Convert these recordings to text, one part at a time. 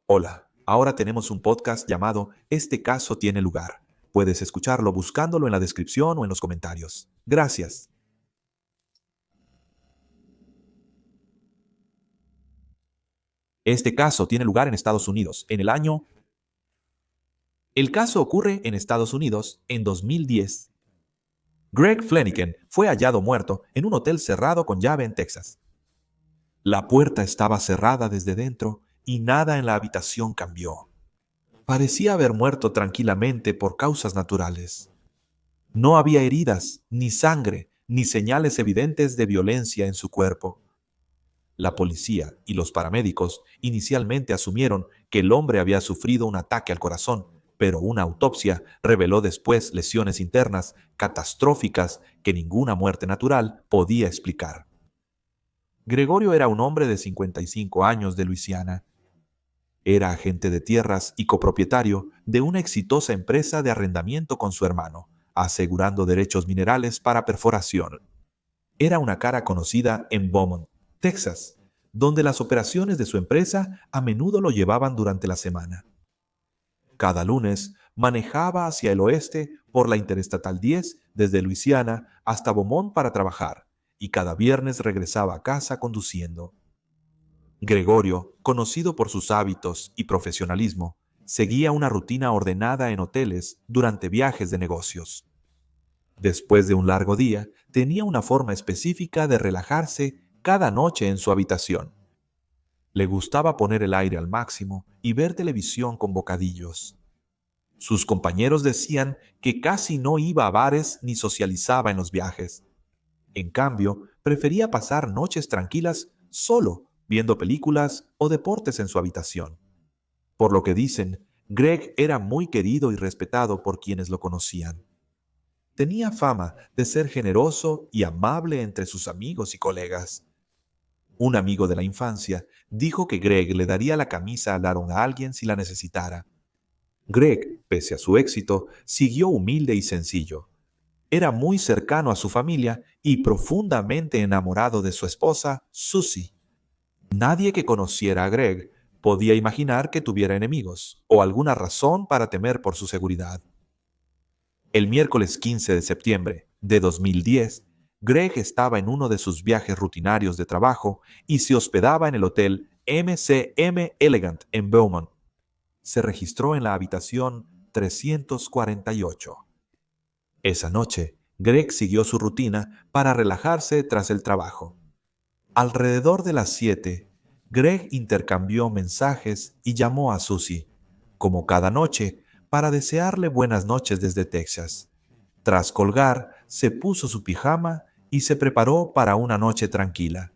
Hola, ahora tenemos un podcast llamado Este caso tiene lugar. Puedes escucharlo buscándolo en la descripción o en los comentarios. Gracias. Este caso tiene lugar en Estados Unidos en el año... El caso ocurre en Estados Unidos en 2010. Greg Flanagan fue hallado muerto en un hotel cerrado con llave en Texas. La puerta estaba cerrada desde dentro y nada en la habitación cambió. Parecía haber muerto tranquilamente por causas naturales. No había heridas, ni sangre, ni señales evidentes de violencia en su cuerpo. La policía y los paramédicos inicialmente asumieron que el hombre había sufrido un ataque al corazón, pero una autopsia reveló después lesiones internas catastróficas que ninguna muerte natural podía explicar. Gregorio era un hombre de 55 años de Luisiana. Era agente de tierras y copropietario de una exitosa empresa de arrendamiento con su hermano, asegurando derechos minerales para perforación. Era una cara conocida en Beaumont, Texas, donde las operaciones de su empresa a menudo lo llevaban durante la semana. Cada lunes manejaba hacia el oeste por la Interestatal 10 desde Luisiana hasta Beaumont para trabajar, y cada viernes regresaba a casa conduciendo. Gregorio, conocido por sus hábitos y profesionalismo, seguía una rutina ordenada en hoteles durante viajes de negocios. Después de un largo día, tenía una forma específica de relajarse cada noche en su habitación. Le gustaba poner el aire al máximo y ver televisión con bocadillos. Sus compañeros decían que casi no iba a bares ni socializaba en los viajes. En cambio, prefería pasar noches tranquilas solo, viendo películas o deportes en su habitación. Por lo que dicen, Greg era muy querido y respetado por quienes lo conocían. Tenía fama de ser generoso y amable entre sus amigos y colegas. Un amigo de la infancia dijo que Greg le daría la camisa al Aaron a alguien si la necesitara. Greg, pese a su éxito, siguió humilde y sencillo. Era muy cercano a su familia y profundamente enamorado de su esposa, Susie. Nadie que conociera a Greg podía imaginar que tuviera enemigos o alguna razón para temer por su seguridad. El miércoles 15 de septiembre de 2010, Greg estaba en uno de sus viajes rutinarios de trabajo y se hospedaba en el hotel MCM Elegant en Beaumont. Se registró en la habitación 348. Esa noche, Greg siguió su rutina para relajarse tras el trabajo. Alrededor de las 7, Greg intercambió mensajes y llamó a Susie, como cada noche, para desearle buenas noches desde Texas. Tras colgar, se puso su pijama y se preparó para una noche tranquila.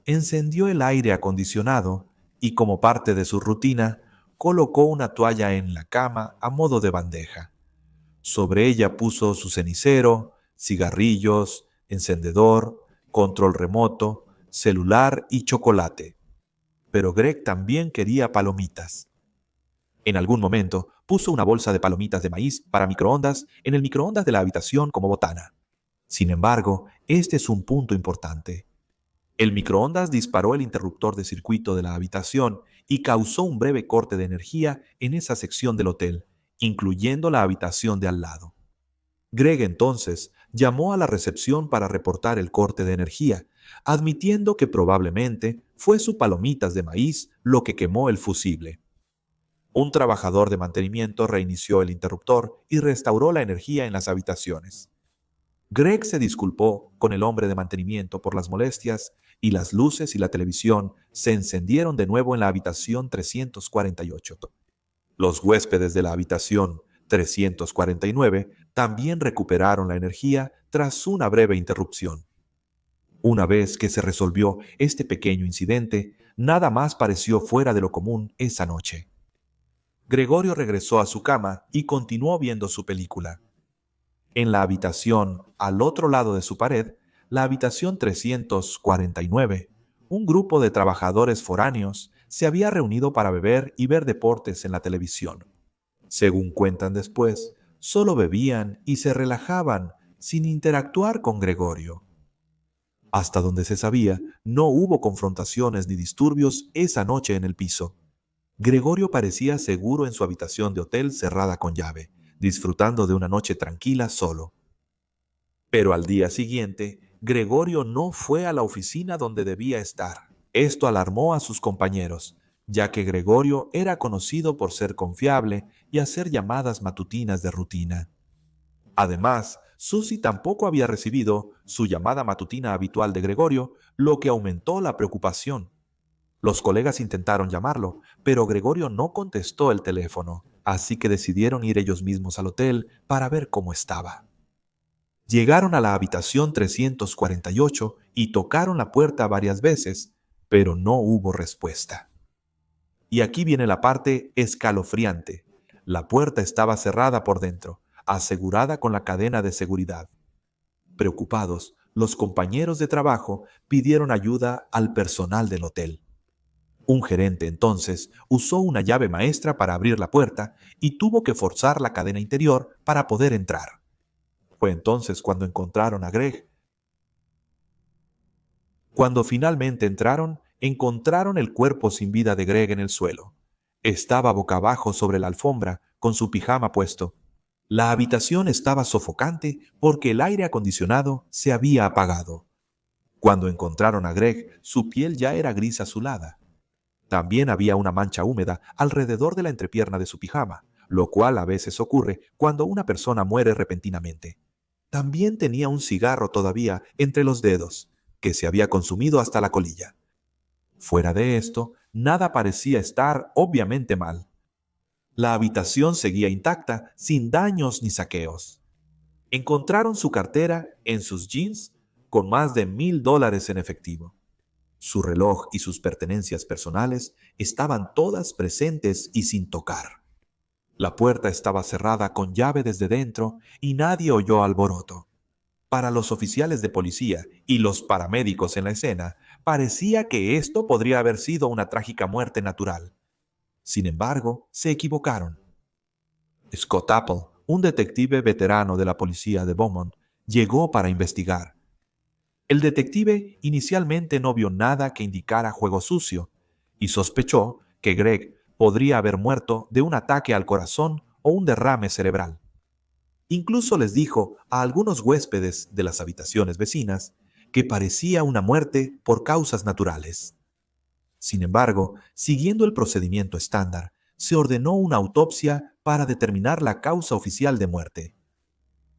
Encendió el aire acondicionado y, como parte de su rutina, colocó una toalla en la cama a modo de bandeja. Sobre ella puso su cenicero, cigarrillos, encendedor, control remoto, celular y chocolate. Pero Greg también quería palomitas. En algún momento puso una bolsa de palomitas de maíz para microondas en el microondas de la habitación como botana. Sin embargo, este es un punto importante. El microondas disparó el interruptor de circuito de la habitación y causó un breve corte de energía en esa sección del hotel, incluyendo la habitación de al lado. Greg entonces llamó a la recepción para reportar el corte de energía, admitiendo que probablemente fue su palomitas de maíz lo que quemó el fusible. Un trabajador de mantenimiento reinició el interruptor y restauró la energía en las habitaciones. Greg se disculpó con el hombre de mantenimiento por las molestias y las luces y la televisión se encendieron de nuevo en la habitación 348. Los huéspedes de la habitación 349 también recuperaron la energía tras una breve interrupción. Una vez que se resolvió este pequeño incidente, nada más pareció fuera de lo común esa noche. Gregorio regresó a su cama y continuó viendo su película. En la habitación, al otro lado de su pared, la habitación 349, un grupo de trabajadores foráneos se había reunido para beber y ver deportes en la televisión. Según cuentan después, solo bebían y se relajaban sin interactuar con Gregorio. Hasta donde se sabía, no hubo confrontaciones ni disturbios esa noche en el piso. Gregorio parecía seguro en su habitación de hotel cerrada con llave, disfrutando de una noche tranquila solo. Pero al día siguiente, Gregorio no fue a la oficina donde debía estar. Esto alarmó a sus compañeros, ya que Gregorio era conocido por ser confiable y hacer llamadas matutinas de rutina. Además, Susie tampoco había recibido su llamada matutina habitual de Gregorio, lo que aumentó la preocupación. Los colegas intentaron llamarlo, pero Gregorio no contestó el teléfono, así que decidieron ir ellos mismos al hotel para ver cómo estaba. Llegaron a la habitación 348 y tocaron la puerta varias veces, pero no hubo respuesta. Y aquí viene la parte escalofriante. La puerta estaba cerrada por dentro, asegurada con la cadena de seguridad. Preocupados, los compañeros de trabajo pidieron ayuda al personal del hotel. Un gerente entonces usó una llave maestra para abrir la puerta y tuvo que forzar la cadena interior para poder entrar. Fue entonces cuando encontraron a Greg. Cuando finalmente entraron, encontraron el cuerpo sin vida de Greg en el suelo. Estaba boca abajo sobre la alfombra, con su pijama puesto. La habitación estaba sofocante porque el aire acondicionado se había apagado. Cuando encontraron a Greg, su piel ya era gris azulada. También había una mancha húmeda alrededor de la entrepierna de su pijama, lo cual a veces ocurre cuando una persona muere repentinamente. También tenía un cigarro todavía entre los dedos, que se había consumido hasta la colilla. Fuera de esto, nada parecía estar obviamente mal. La habitación seguía intacta, sin daños ni saqueos. Encontraron su cartera en sus jeans con más de $1,000 en efectivo. Su reloj y sus pertenencias personales estaban todas presentes y sin tocar. La puerta estaba cerrada con llave desde dentro y nadie oyó alboroto. Para los oficiales de policía y los paramédicos en la escena, parecía que esto podría haber sido una trágica muerte natural. Sin embargo, se equivocaron. Scott Apple, un detective veterano de la policía de Beaumont, llegó para investigar. El detective inicialmente no vio nada que indicara juego sucio y sospechó que Greg podría haber muerto de un ataque al corazón o un derrame cerebral. Incluso les dijo a algunos huéspedes de las habitaciones vecinas que parecía una muerte por causas naturales. Sin embargo, siguiendo el procedimiento estándar, se ordenó una autopsia para determinar la causa oficial de muerte.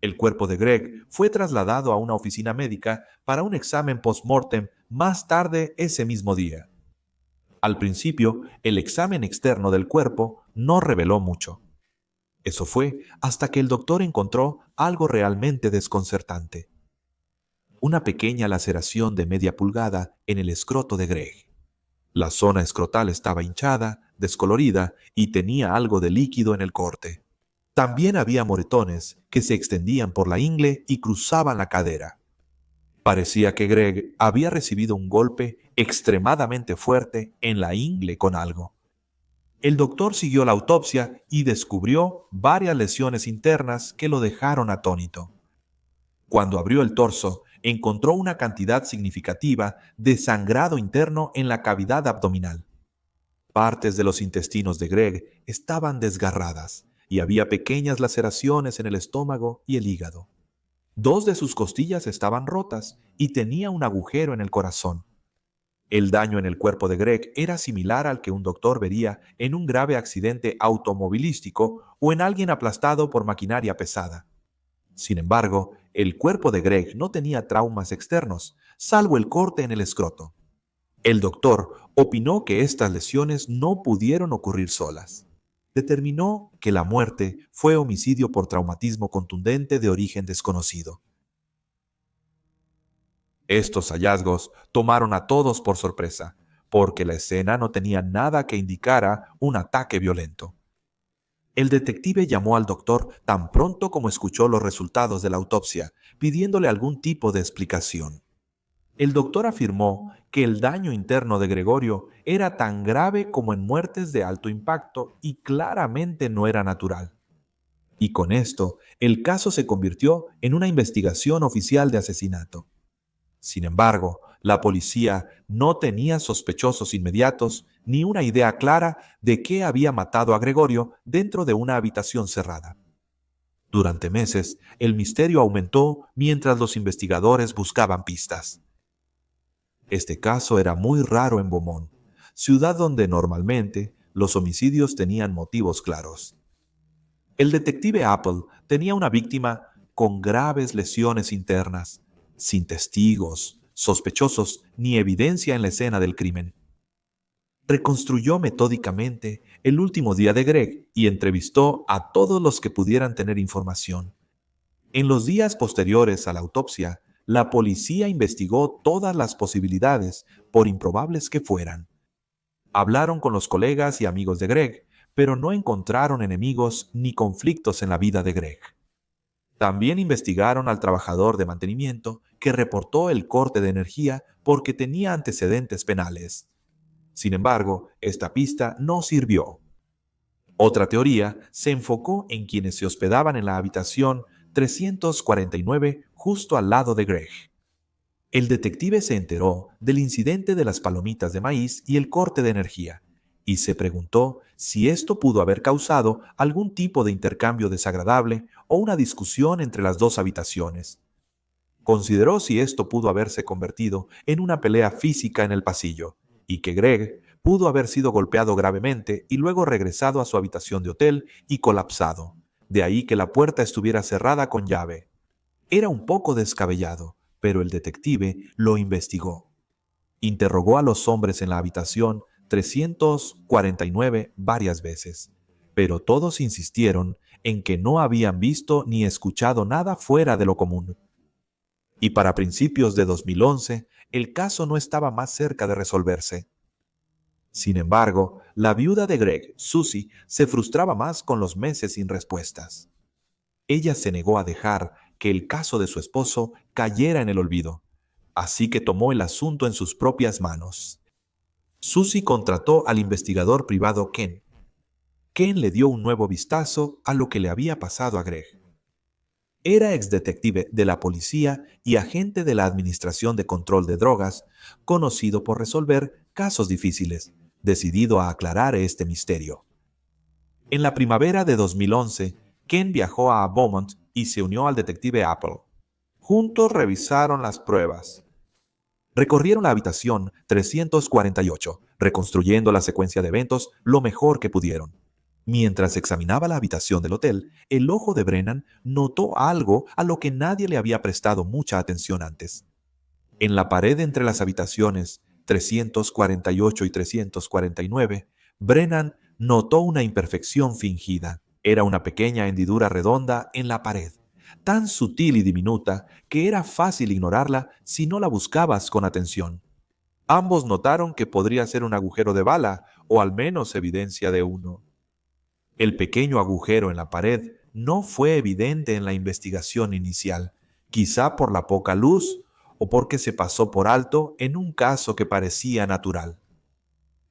El cuerpo de Greg fue trasladado a una oficina médica para un examen post-mortem más tarde ese mismo día. Al principio, el examen externo del cuerpo no reveló mucho. Eso fue hasta que el doctor encontró algo realmente desconcertante. Una pequeña laceración de media pulgada en el escroto de Greg. La zona escrotal estaba hinchada, descolorida y tenía algo de líquido en el corte. También había moretones que se extendían por la ingle y cruzaban la cadera. Parecía que Greg había recibido un golpe extremadamente fuerte en la ingle con algo. El doctor siguió la autopsia y descubrió varias lesiones internas que lo dejaron atónito. Cuando abrió el torso, encontró una cantidad significativa de sangrado interno en la cavidad abdominal. Partes de los intestinos de Greg estaban desgarradas y había pequeñas laceraciones en el estómago y el hígado. 2 de sus costillas estaban rotas y tenía un agujero en el corazón. El daño en el cuerpo de Greg era similar al que un doctor vería en un grave accidente automovilístico o en alguien aplastado por maquinaria pesada. Sin embargo, el cuerpo de Greg no tenía traumas externos, salvo el corte en el escroto. El doctor opinó que estas lesiones no pudieron ocurrir solas. Determinó que la muerte fue homicidio por traumatismo contundente de origen desconocido. Estos hallazgos tomaron a todos por sorpresa, porque la escena no tenía nada que indicara un ataque violento. El detective llamó al doctor tan pronto como escuchó los resultados de la autopsia, pidiéndole algún tipo de explicación. El doctor afirmó que el daño interno de Gregorio era tan grave como en muertes de alto impacto y claramente no era natural. Y con esto, el caso se convirtió en una investigación oficial de asesinato. Sin embargo, La policía no tenía sospechosos inmediatos ni una idea clara de qué había matado a Gregorio dentro de una habitación cerrada. Durante meses, el misterio aumentó mientras los investigadores buscaban pistas. Este caso era muy raro en Beaumont, ciudad donde normalmente los homicidios tenían motivos claros. El detective Apple tenía una víctima con graves lesiones internas, sin testigos, sospechosos ni evidencia en la escena del crimen. Reconstruyó metódicamente el último día de Greg y entrevistó a todos los que pudieran tener información. En los días posteriores a la autopsia, la policía investigó todas las posibilidades, por improbables que fueran. Hablaron con los colegas y amigos de Greg, pero no encontraron enemigos ni conflictos en la vida de Greg. También investigaron al trabajador de mantenimiento que reportó el corte de energía porque tenía antecedentes penales. Sin embargo, esta pista no sirvió. Otra teoría se enfocó en quienes se hospedaban en la habitación 349 justo al lado de Greg. El detective se enteró del incidente de las palomitas de maíz y el corte de energía, y se preguntó si esto pudo haber causado algún tipo de intercambio desagradable o una discusión entre las dos habitaciones. Consideró si esto pudo haberse convertido en una pelea física en el pasillo, y que Greg pudo haber sido golpeado gravemente y luego regresado a su habitación de hotel y colapsado. De ahí que la puerta estuviera cerrada con llave. Era un poco descabellado, pero el detective lo investigó. Interrogó a los hombres en la habitación 349 varias veces, pero todos insistieron en que no habían visto ni escuchado nada fuera de lo común. Y para principios de 2011, el caso no estaba más cerca de resolverse. Sin embargo, la viuda de Greg, Susie, se frustraba más con los meses sin respuestas. Ella se negó a dejar que el caso de su esposo cayera en el olvido, así que tomó el asunto en sus propias manos. Susie contrató al investigador privado Ken. Ken le dio un nuevo vistazo a lo que le había pasado a Greg. Era exdetective de la policía y agente de la Administración de Control de Drogas, conocido por resolver casos difíciles, decidido a aclarar este misterio. En la primavera de 2011, Ken viajó a Beaumont y se unió al detective Apple. Juntos revisaron las pruebas. Recorrieron la habitación 348, reconstruyendo la secuencia de eventos lo mejor que pudieron. Mientras examinaba la habitación del hotel, el ojo de Brennan notó algo a lo que nadie le había prestado mucha atención antes. En la pared entre las habitaciones 348 y 349, Brennan notó una imperfección fingida. Era una pequeña hendidura redonda en la pared, tan sutil y diminuta que era fácil ignorarla si no la buscabas con atención. Ambos notaron que podría ser un agujero de bala, o al menos evidencia de uno. El pequeño agujero en la pared no fue evidente en la investigación inicial, quizá por la poca luz o porque se pasó por alto en un caso que parecía natural.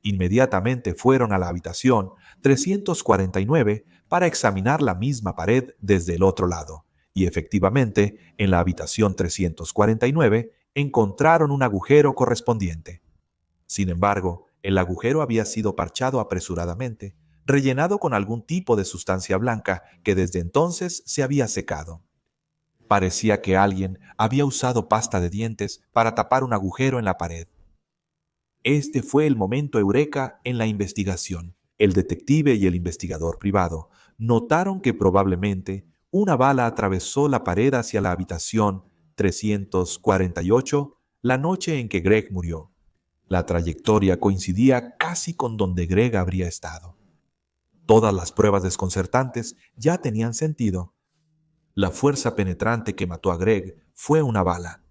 Inmediatamente fueron a la habitación 349 para examinar la misma pared desde el otro lado, y efectivamente, en la habitación 349 encontraron un agujero correspondiente. Sin embargo, el agujero había sido parchado apresuradamente, rellenado con algún tipo de sustancia blanca que desde entonces se había secado. Parecía que alguien había usado pasta de dientes para tapar un agujero en la pared. Este fue el momento eureka en la investigación. El detective y el investigador privado notaron que probablemente una bala atravesó la pared hacia la habitación 348 la noche en que Greg murió. La trayectoria coincidía casi con donde Greg habría estado. Todas las pruebas desconcertantes ya tenían sentido. La fuerza penetrante que mató a Greg fue una bala.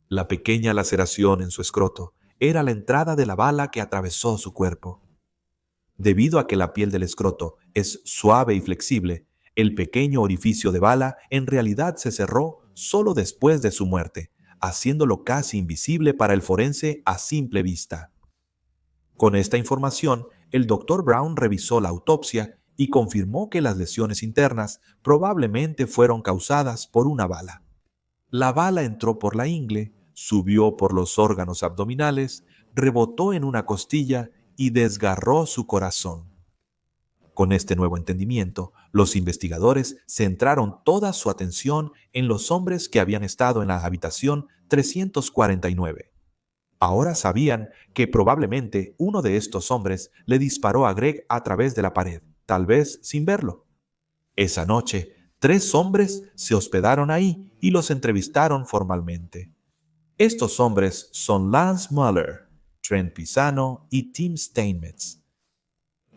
La pequeña laceración en su escroto era la entrada de la bala que atravesó su cuerpo. Debido a que la piel del escroto es suave y flexible, el pequeño orificio de bala en realidad se cerró solo después de su muerte, haciéndolo casi invisible para el forense a simple vista. Con esta información, el Dr. Brown revisó la autopsia y confirmó que las lesiones internas probablemente fueron causadas por una bala. La bala entró por la ingle, subió por los órganos abdominales, rebotó en una costilla y desgarró su corazón. Con este nuevo entendimiento, los investigadores centraron toda su atención en los hombres que habían estado en la habitación 349. Ahora sabían que probablemente uno de estos hombres le disparó a Greg a través de la pared, tal vez sin verlo. Esa noche, 3 hombres se hospedaron ahí y los entrevistaron formalmente. Estos hombres son Lance Muller, Trent Pisano y Tim Steinmetz.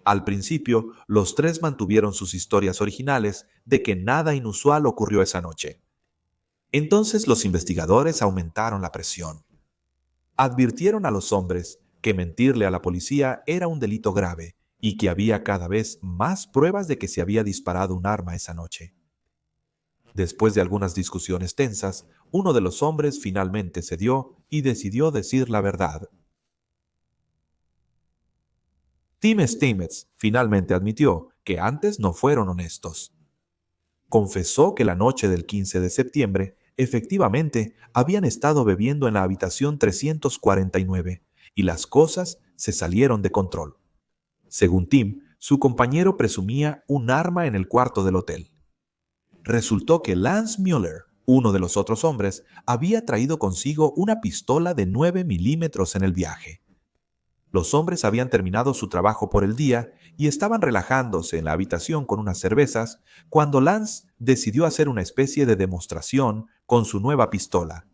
Al principio, los 3 mantuvieron sus historias originales de que nada inusual ocurrió esa noche. Entonces los investigadores aumentaron la presión. Advirtieron a los hombres que mentirle a la policía era un delito grave y que había cada vez más pruebas de que se había disparado un arma esa noche. Después de algunas discusiones tensas, uno de los hombres finalmente cedió y decidió decir la verdad. Tim Steinmetz finalmente admitió que antes no fueron honestos. Confesó que la noche del 15 de septiembre, efectivamente, habían estado bebiendo en la habitación 349 y las cosas se salieron de control. Según Tim, su compañero presumía un arma en el cuarto del hotel. Resultó que Lance Muller, uno de los otros hombres, había traído consigo una pistola de 9 milímetros en el viaje. Los hombres habían terminado su trabajo por el día y estaban relajándose en la habitación con unas cervezas cuando Lance decidió hacer una especie de demostración con su nueva pistola.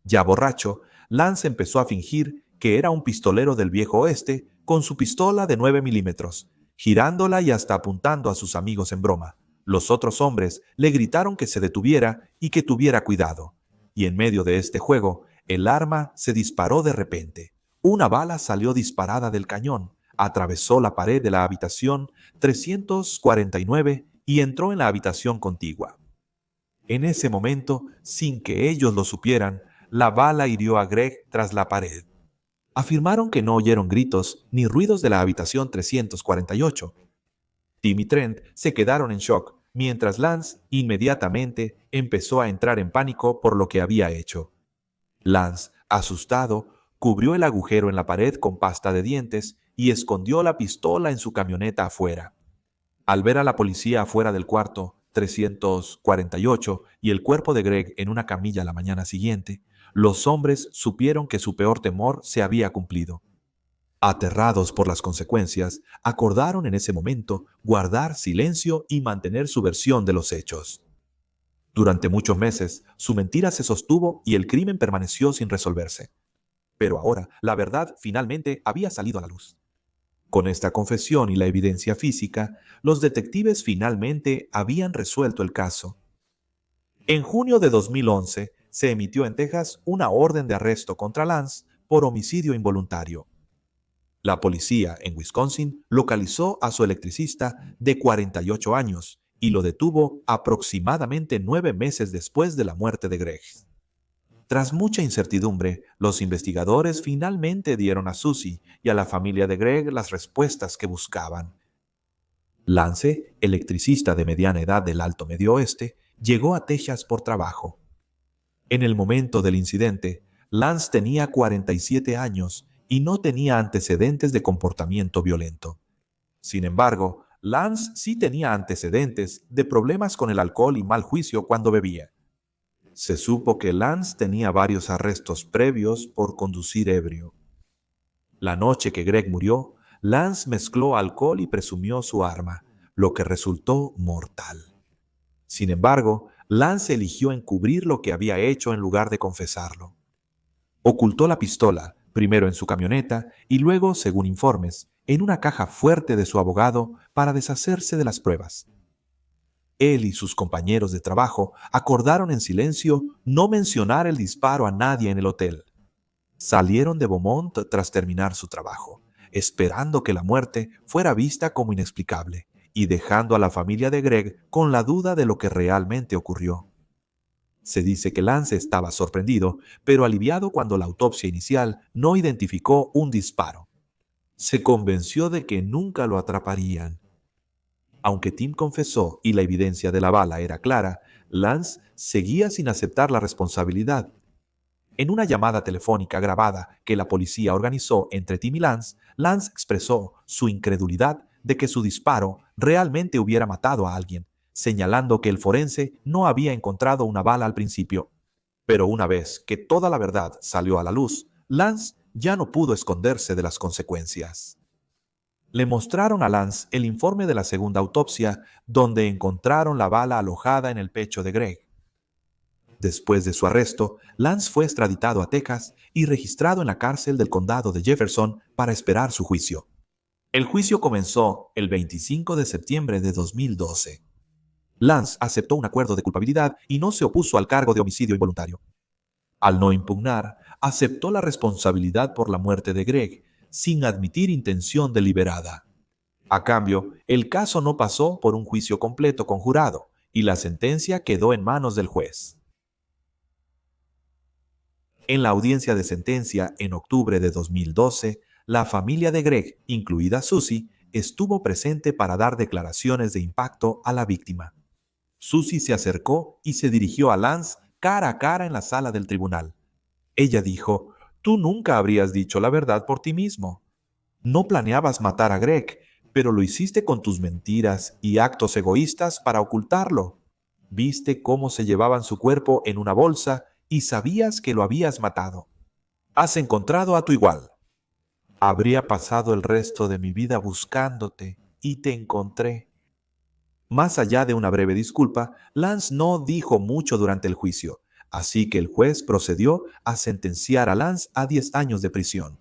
Ya borracho, Lance empezó a fingir que era un pistolero del viejo oeste con su pistola de 9 milímetros, girándola y hasta apuntando a sus amigos en broma. Los otros hombres le gritaron que se detuviera y que tuviera cuidado. Y en medio de este juego, el arma se disparó de repente. Una bala salió disparada del cañón, atravesó la pared de la habitación 349 y entró en la habitación contigua. En ese momento, sin que ellos lo supieran, la bala hirió a Greg tras la pared. Afirmaron que no oyeron gritos ni ruidos de la habitación 348. Tim y Trent se quedaron en shock, mientras Lance inmediatamente empezó a entrar en pánico por lo que había hecho. Lance, asustado, cubrió el agujero en la pared con pasta de dientes y escondió la pistola en su camioneta afuera. Al ver a la policía afuera del cuarto 348 y el cuerpo de Greg en una camilla la mañana siguiente, los hombres supieron que su peor temor se había cumplido. Aterrados por las consecuencias, acordaron en ese momento guardar silencio y mantener su versión de los hechos. Durante muchos meses, su mentira se sostuvo y el crimen permaneció sin resolverse. Pero ahora, la verdad finalmente había salido a la luz. Con esta confesión y la evidencia física, los detectives finalmente habían resuelto el caso. En junio de 2011, se emitió en Texas una orden de arresto contra Lance por homicidio involuntario. La policía en Wisconsin localizó a su electricista de 48 años y lo detuvo aproximadamente 9 meses después de la muerte de Greg. Tras mucha incertidumbre, los investigadores finalmente dieron a Susie y a la familia de Greg las respuestas que buscaban. Lance, electricista de mediana edad del Alto Medio Oeste, llegó a Texas por trabajo. En el momento del incidente, Lance tenía 47 años y no tenía antecedentes de comportamiento violento. Sin embargo, Lance sí tenía antecedentes de problemas con el alcohol y mal juicio cuando bebía. Se supo que Lance tenía varios arrestos previos por conducir ebrio. La noche que Greg murió, Lance mezcló alcohol y presumió su arma, lo que resultó mortal. Sin embargo, Lance eligió encubrir lo que había hecho en lugar de confesarlo. Ocultó la pistola, primero en su camioneta y luego, según informes, en una caja fuerte de su abogado para deshacerse de las pruebas. Él y sus compañeros de trabajo acordaron en silencio no mencionar el disparo a nadie en el hotel. Salieron de Beaumont tras terminar su trabajo, esperando que la muerte fuera vista como inexplicable y dejando a la familia de Greg con la duda de lo que realmente ocurrió. Se dice que Lance estaba sorprendido, pero aliviado cuando la autopsia inicial no identificó un disparo. Se convenció de que nunca lo atraparían. Aunque Tim confesó y la evidencia de la bala era clara, Lance seguía sin aceptar la responsabilidad. En una llamada telefónica grabada que la policía organizó entre Tim y Lance, Lance expresó su incredulidad de que su disparo realmente hubiera matado a alguien, señalando que el forense no había encontrado una bala al principio. Pero una vez que toda la verdad salió a la luz, Lance ya no pudo esconderse de las consecuencias. Le mostraron a Lance el informe de la segunda autopsia, donde encontraron la bala alojada en el pecho de Greg. Después de su arresto, Lance fue extraditado a Texas y registrado en la cárcel del condado de Jefferson para esperar su juicio. El juicio comenzó el 25 de septiembre de 2012. Lance aceptó un acuerdo de culpabilidad y no se opuso al cargo de homicidio involuntario. Al no impugnar, aceptó la responsabilidad por la muerte de Greg, sin admitir intención deliberada. A cambio, el caso no pasó por un juicio completo con jurado y la sentencia quedó en manos del juez. En la audiencia de sentencia en octubre de 2012, la familia de Greg, incluida Susie, estuvo presente para dar declaraciones de impacto a la víctima. Susie se acercó y se dirigió a Lance cara a cara en la sala del tribunal. Ella dijo: «Tú nunca habrías dicho la verdad por ti mismo. No planeabas matar a Greg, pero lo hiciste con tus mentiras y actos egoístas para ocultarlo. Viste cómo se llevaban su cuerpo en una bolsa y sabías que lo habías matado. Has encontrado a tu igual. Habría pasado el resto de mi vida buscándote y te encontré». Más allá de una breve disculpa, Lance no dijo mucho durante el juicio, así que el juez procedió a sentenciar a Lance a 10 años de prisión.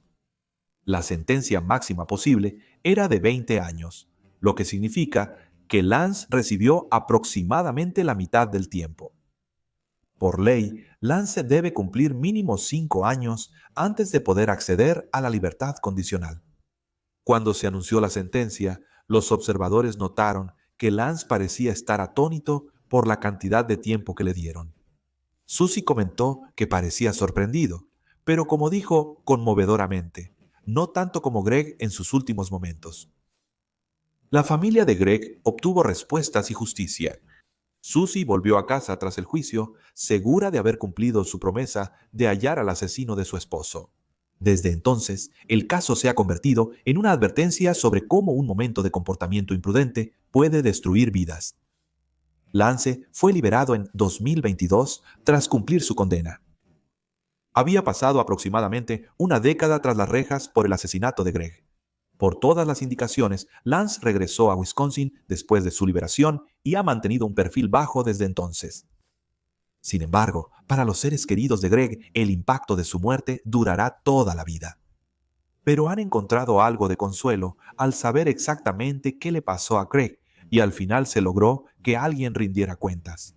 La sentencia máxima posible era de 20 años, lo que significa que Lance recibió aproximadamente la mitad del tiempo. Por ley, Lance debe cumplir mínimo 5 años antes de poder acceder a la libertad condicional. Cuando se anunció la sentencia, los observadores notaron que Lance parecía estar atónito por la cantidad de tiempo que le dieron. Susie comentó que parecía sorprendido, pero como dijo conmovedoramente, no tanto como Greg en sus últimos momentos. La familia de Greg obtuvo respuestas y justicia. Susie volvió a casa tras el juicio, segura de haber cumplido su promesa de hallar al asesino de su esposo. Desde entonces, el caso se ha convertido en una advertencia sobre cómo un momento de comportamiento imprudente puede destruir vidas. Lance fue liberado en 2022 tras cumplir su condena. Había pasado aproximadamente una década tras las rejas por el asesinato de Greg. Por todas las indicaciones, Lance regresó a Wisconsin después de su liberación y ha mantenido un perfil bajo desde entonces. Sin embargo, para los seres queridos de Greg, el impacto de su muerte durará toda la vida. Pero han encontrado algo de consuelo al saber exactamente qué le pasó a Greg y al final se logró que alguien rindiera cuentas.